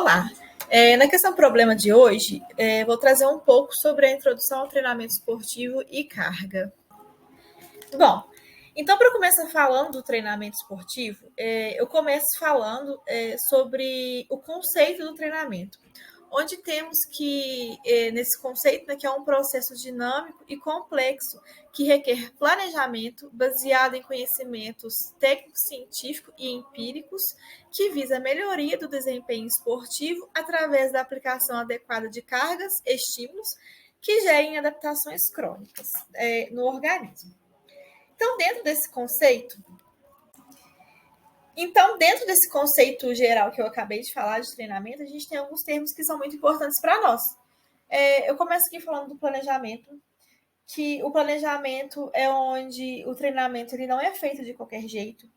Olá! Na questão problema de hoje, vou trazer um pouco sobre a introdução ao treinamento esportivo e carga. Bom, então, para começar falando do treinamento esportivo, eu começo falando sobre o conceito do treinamento, onde temos que, nesse conceito, né, que é um processo dinâmico e complexo que requer planejamento baseado em conhecimentos técnicos, científicos e empíricos, que visa a melhoria do desempenho esportivo através da aplicação adequada de cargas, estímulos, que gerem adaptações crônicas no organismo. Dentro desse conceito geral que eu acabei de falar de treinamento, a gente tem alguns termos que são muito importantes para nós. Eu começo aqui falando do planejamento, que o planejamento é onde o treinamento ele não é feito de qualquer jeito.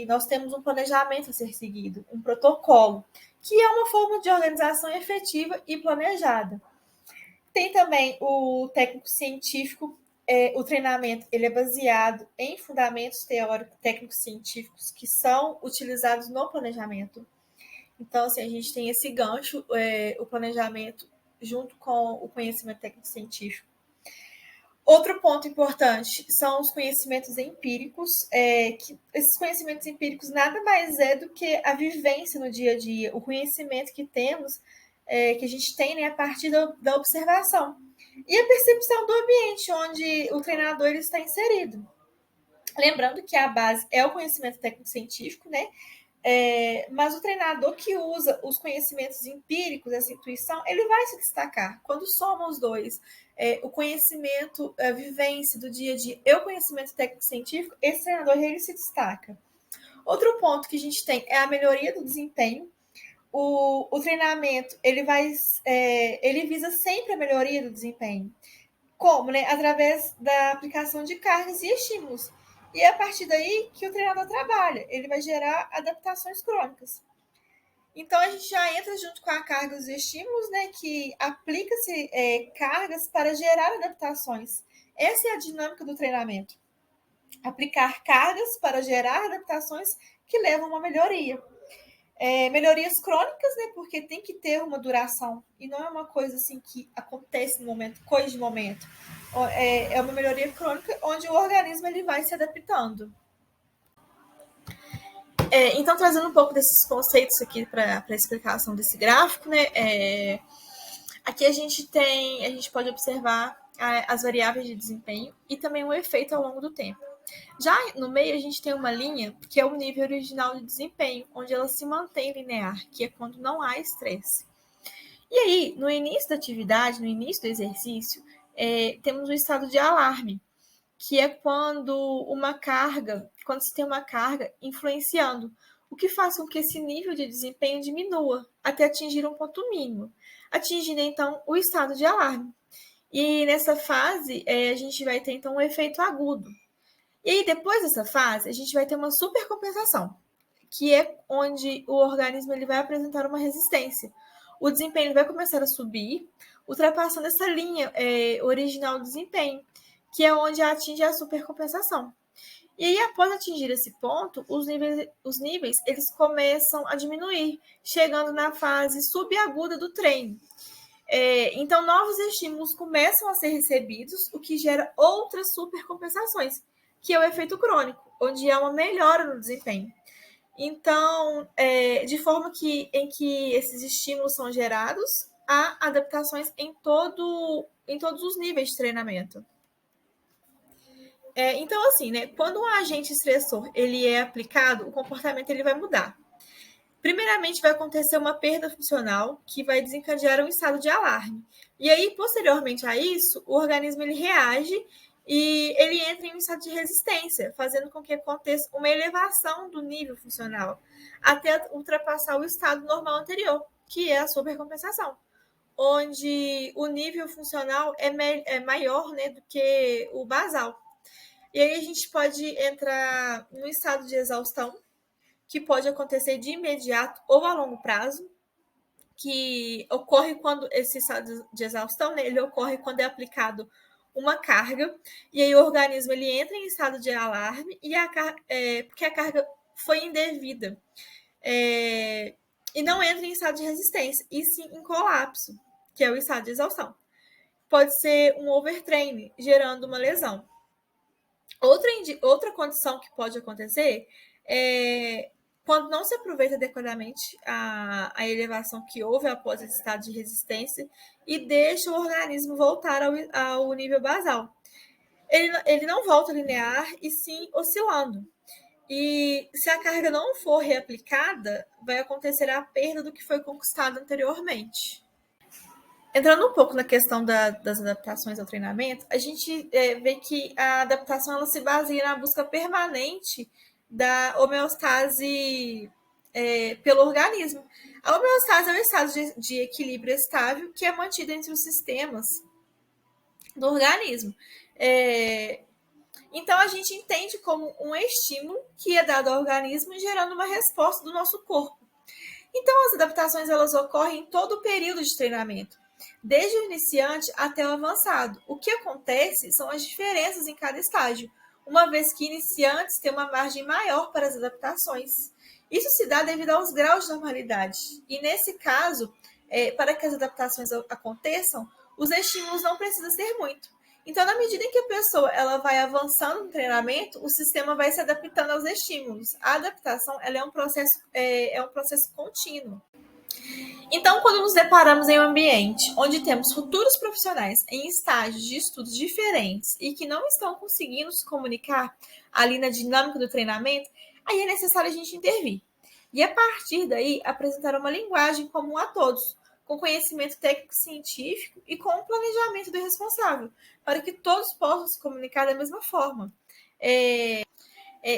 Nós temos um planejamento a ser seguido, um protocolo, que é uma forma de organização efetiva e planejada. Tem também o técnico científico. O treinamento ele é baseado em fundamentos teóricos, técnicos científicos que são utilizados no planejamento. Então, assim, a gente tem esse gancho, o planejamento, junto com o conhecimento técnico científico. Outro ponto importante são os conhecimentos empíricos, que esses conhecimentos empíricos nada mais é do que a vivência no dia a dia, o conhecimento que temos, que a gente tem, né, a partir da observação. E a percepção do ambiente onde o treinador ele está inserido. Lembrando que a base é o conhecimento técnico-científico, né? Mas o treinador que usa os conhecimentos empíricos, essa intuição, ele vai se destacar. Quando somam os dois, o conhecimento, a vivência do dia a dia e o conhecimento técnico-científico, esse treinador ele se destaca. Outro ponto que a gente tem é a melhoria do desempenho. O treinamento ele visa sempre a melhoria do desempenho. Como? Né? Através da aplicação de cargas e estímulos. E é a partir daí que o treinador trabalha. Ele vai gerar adaptações crônicas. Então, a gente já entra junto com a carga e os estímulos, né, que aplica-se cargas para gerar adaptações. Essa é a dinâmica do treinamento. Aplicar cargas para gerar adaptações que levam a uma melhoria. Melhorias crônicas, né? Porque tem que ter uma duração e não é uma coisa assim que acontece no momento, coisa de momento. É uma melhoria crônica onde o organismo ele vai se adaptando. Então, trazendo um pouco desses conceitos aqui para a explicação desse gráfico, né? Aqui a gente pode observar as variáveis de desempenho e também o efeito ao longo do tempo. Já no meio, a gente tem uma linha que é o nível original de desempenho, onde ela se mantém linear, que é quando não há estresse. E aí, no início da atividade, no início do exercício, temos o estado de alarme, que é quando se tem uma carga influenciando, o que faz com que esse nível de desempenho diminua até atingir um ponto mínimo, atingindo então o estado de alarme. E nessa fase, a gente vai ter então um efeito agudo. E aí, depois dessa fase, a gente vai ter uma supercompensação, que é onde o organismo ele vai apresentar uma resistência. O desempenho vai começar a subir, ultrapassando essa linha original do desempenho, que é onde atinge a supercompensação. E aí, após atingir esse ponto, os níveis eles começam a diminuir, chegando na fase subaguda do treino. Então, novos estímulos começam a ser recebidos, o que gera outras supercompensações, que é o efeito crônico, onde há uma melhora no desempenho. Então, de forma em que esses estímulos são gerados, há adaptações em todos os níveis de treinamento. Então, assim, né, quando um agente estressor ele é aplicado, o comportamento ele vai mudar. Primeiramente, vai acontecer uma perda funcional que vai desencadear um estado de alarme. E aí, posteriormente a isso, o organismo ele reage e ele entra em um estado de resistência, fazendo com que aconteça uma elevação do nível funcional, até ultrapassar o estado normal anterior, que é a supercompensação, onde o nível funcional é maior, né, do que o basal. E aí a gente pode entrar no estado de exaustão, que pode acontecer de imediato ou a longo prazo, que ocorre quando esse estado de exaustão, né, ele ocorre quando é aplicado uma carga, e aí o organismo ele entra em estado de alarme, porque a carga foi indevida. e não entra em estado de resistência, e sim em colapso, que é o estado de exaustão. Pode ser um overtraining, gerando uma lesão. Outra condição que pode acontecer é quando não se aproveita adequadamente a elevação que houve após esse estado de resistência e deixa o organismo voltar ao nível basal. Ele não volta linear e sim oscilando. E se a carga não for reaplicada, vai acontecer a perda do que foi conquistado anteriormente. Entrando um pouco na questão das adaptações ao treinamento, a gente vê que a adaptação ela se baseia na busca permanente da homeostase pelo organismo. A homeostase é um estado de equilíbrio estável que é mantido entre os sistemas do organismo. Então, a gente entende como um estímulo que é dado ao organismo gerando uma resposta do nosso corpo. Então, as adaptações elas ocorrem em todo o período de treinamento, desde o iniciante até o avançado. O que acontece são as diferenças em cada estágio, uma vez que iniciantes têm uma margem maior para as adaptações. Isso se dá devido aos graus de normalidade. E, nesse caso, para que as adaptações aconteçam, os estímulos não precisam ser muito. Então, na medida em que a pessoa ela vai avançando no treinamento, o sistema vai se adaptando aos estímulos. A adaptação ela é um processo contínuo. Então, quando nos deparamos em um ambiente onde temos futuros profissionais em estágios de estudos diferentes e que não estão conseguindo se comunicar ali na dinâmica do treinamento, aí é necessário a gente intervir. E a partir daí, apresentar uma linguagem comum a todos, com conhecimento técnico-científico e com o planejamento do responsável, para que todos possam se comunicar da mesma forma.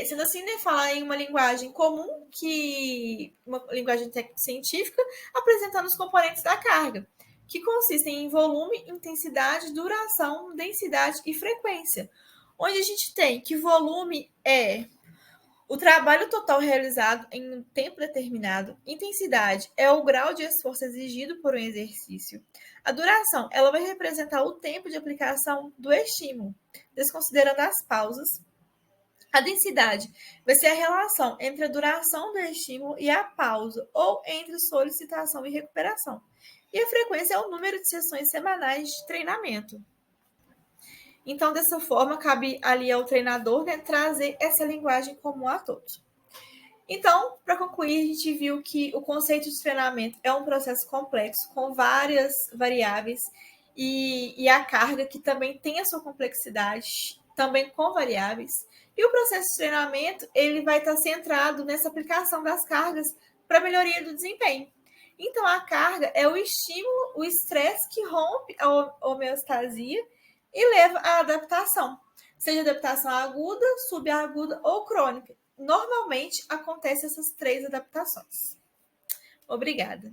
Sendo assim, né, falar em uma linguagem comum, uma linguagem técnico-científica, apresentando os componentes da carga, que consistem em volume, intensidade, duração, densidade e frequência. Onde a gente tem que volume é o trabalho total realizado em um tempo determinado. Intensidade é o grau de esforço exigido por um exercício. A duração, ela vai representar o tempo de aplicação do estímulo, desconsiderando as pausas. A densidade vai ser a relação entre a duração do estímulo e a pausa, ou entre solicitação e recuperação. E a frequência é o número de sessões semanais de treinamento. Então, dessa forma, cabe ali ao treinador, né, trazer essa linguagem comum a todos. Então, para concluir, a gente viu que o conceito de treinamento é um processo complexo, com várias variáveis, e a carga, que também tem a sua complexidade, também com variáveis. E o processo de treinamento ele vai estar centrado nessa aplicação das cargas para melhoria do desempenho. Então, a carga é o estímulo, o estresse que rompe a homeostasia e leva à adaptação, seja adaptação aguda, subaguda ou crônica. Normalmente, acontecem essas 3 adaptações. Obrigada.